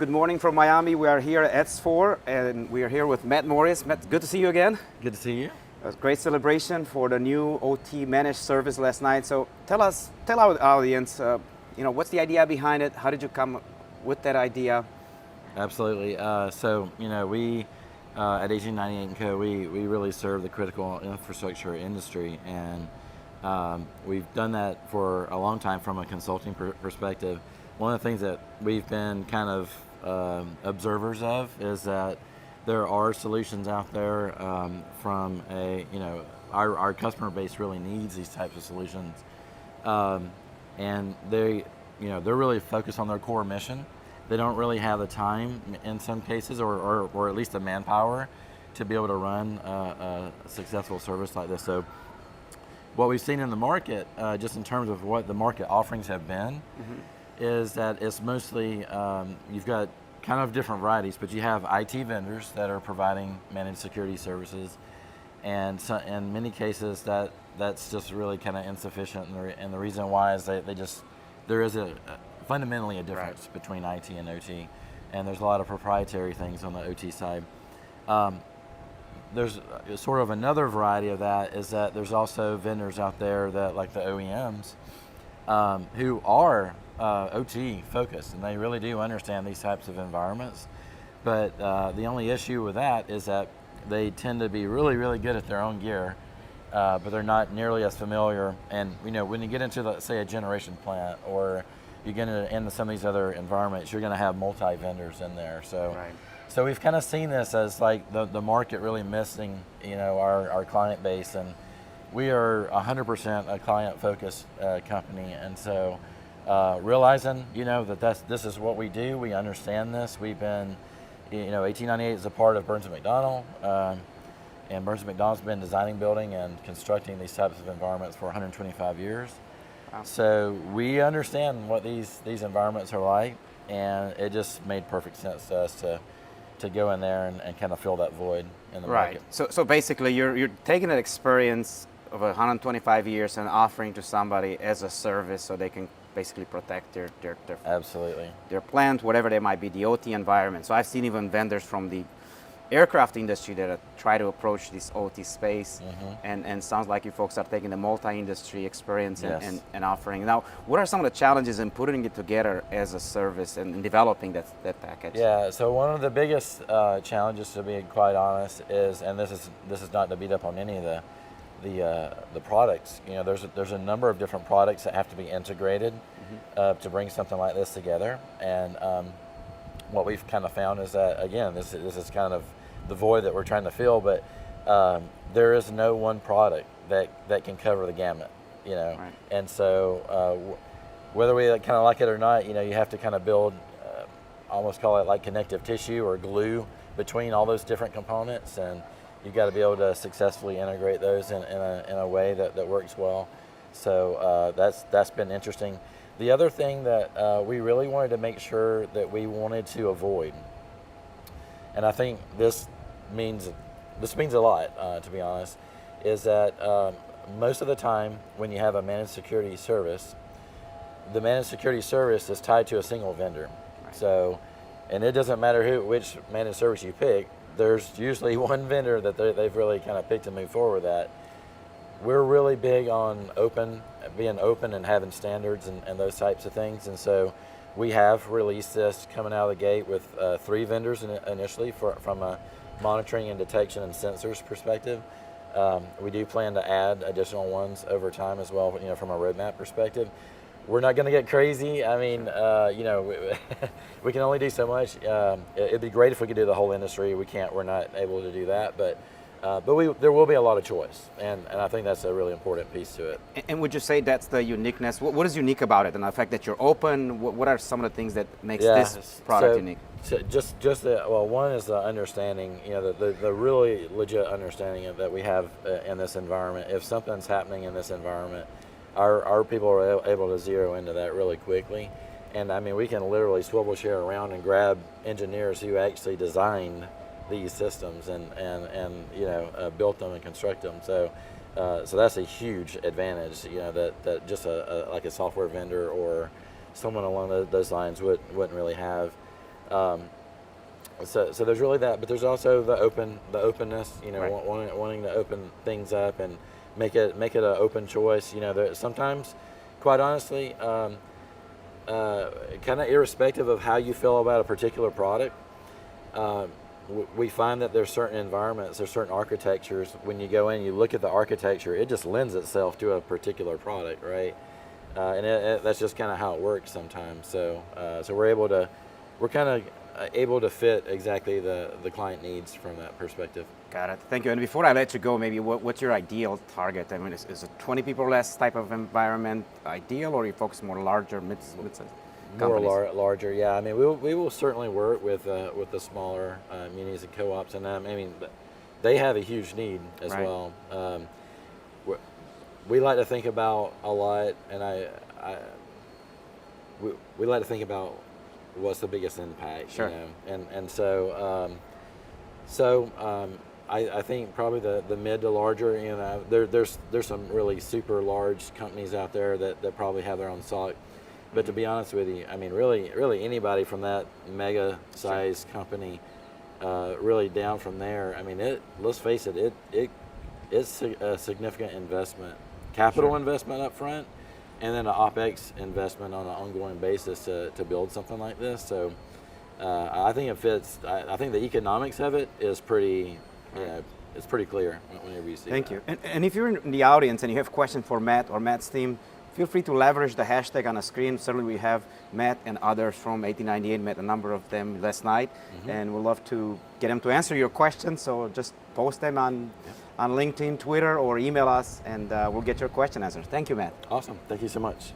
good morning from Miami. We are here at S4 and we are here with Matt Morris. Matt, good to see you again. Good to see you. It was a great celebration for the new OT managed service last night. So tell our audience, what's the idea behind it? How did you come with that idea? Absolutely. We at 1898 Co, we really serve the critical infrastructure industry, and we've done that for a long time from a consulting perspective. One of the things that we've been kind of observers of is that there are solutions out there from our customer base really needs these types of solutions, and they're really focused on their core mission. They don't really have the time in some cases, or at least the manpower to be able to run a successful service like this. So what we've seen in the market, just in terms of what the market offerings have been, is that it's mostly, you've got kind of different varieties, but you have IT vendors that are providing managed security services, and so in many cases that's just really kind of insufficient, and the reason why is there is fundamentally a difference between IT and OT, and there's a lot of proprietary things on the OT side. There's sort of another variety of that is that there's also vendors out there that, like the OEMs, who are OT focused, and they really do understand these types of environments. But the only issue with that is that they tend to be really, really good at their own gear, but they're not nearly as familiar. And when you get into, say, a generation plant, or you get into some of these other environments, you're going to have multi-vendors in there. So we've kind of seen this as like the market really missing, our client base, and we are 100% a client-focused company, and so realizing, that this is what we do, we understand this. We've been, 1898 is a part of Burns & McDonnell, and Burns & McDonnell's been designing, building, and constructing these types of environments for 125 years. Wow. So we understand what these environments are like, and it just made perfect sense to us to go in there and kind of fill that void in the market. So basically you're taking that experience of 125 years and offering to somebody as a service so they can basically protect their Absolutely. Their plant, whatever they might be, the OT environment. So I've seen even vendors from the aircraft industry that try to approach this OT space, and sounds like you folks are taking the multi-industry experience and offering. Now, what are some of the challenges in putting it together as a service and developing that package? Yeah, so one of the biggest challenges, to be quite honest, is, and this is not to beat up on any of the products. There's a number of different products that have to be integrated to bring something like this together, and what we've kind of found is that, again, this is kind of the void that we're trying to fill, but there is no one product that can cover the gamut, Right. And so whether we kind of like it or not, you have to kind of build, almost call it like connective tissue or glue between all those different components, and you've got to be able to successfully integrate those in a way that works well. So that's been interesting. The other thing that we really wanted to make sure that we wanted to avoid, and I think this means a lot, to be honest, is that most of the time when you have a managed security service, the managed security service is tied to a single vendor. Right. So, and it doesn't matter which managed service you pick, there's usually one vendor that they've really kind of picked to move forward with that. We're really big on being open and having standards and those types of things, and so we have released this coming out of the gate with 3 vendors initially from a monitoring and detection and sensors perspective. We do plan to add additional ones over time as well, from a roadmap perspective. We're not going to get crazy. I mean, we can only do so much. It'd be great if we could do the whole industry. We can't. We're not able to do that, but there will be a lot of choice, and I think that's a really important piece to it. And would you say that's the uniqueness? What is unique about it, and the fact that you're open? What are some of the things that makes this product unique? So one is the understanding, the really legit understanding that we have in this environment. If something's happening in this environment, our people are able to zero into that really quickly. And I mean, we can literally swivel chair around and grab engineers who actually designed these systems and built them and construct them. So that's a huge advantage, that just like a software vendor or someone along those lines wouldn't really have. So there's really that, but there's also the openness. You know, Right. wanting to open things up and make it an open choice. You know, sometimes, quite honestly, kind of irrespective of how you feel about a particular product, we find that there's certain environments, there's certain architectures. When you go in, you look at the architecture, it just lends itself to a particular product, right? And that's just kind of how it works sometimes. So we're kind of able to fit exactly the client needs from that perspective. Got it. Thank you. And before I let you go, maybe what's your ideal target? I mean, is it 20 people less type of environment ideal, or you focus more larger, mid-size companies? More larger, yeah. I mean, we will certainly work with the smaller munis and co-ops, and I mean, they have a huge need as Right. well. We like to think about a lot, and we like to think about what's the biggest impact. Sure. You know? And I think probably the mid to larger. You know, there's some really super large companies out there that probably have their own SOC. But to be honest with you, I mean, really anybody from that mega size company, really down from there. I mean, let's face it, it's a significant investment, capital investment up front, and then an OpEx investment on an ongoing basis to build something like this. So I think it fits. I think the economics of it is pretty, it's pretty clear whenever you see it. Thank you. And if you're in the audience and you have questions for Matt or Matt's team, feel free to leverage the hashtag on the screen. Certainly we have Matt and others from 1898, met a number of them last night, and we'd love to get them to answer your questions. So just post them on LinkedIn, Twitter, or email us, and we'll get your question answered. Thank you, Matt. Awesome. Thank you so much.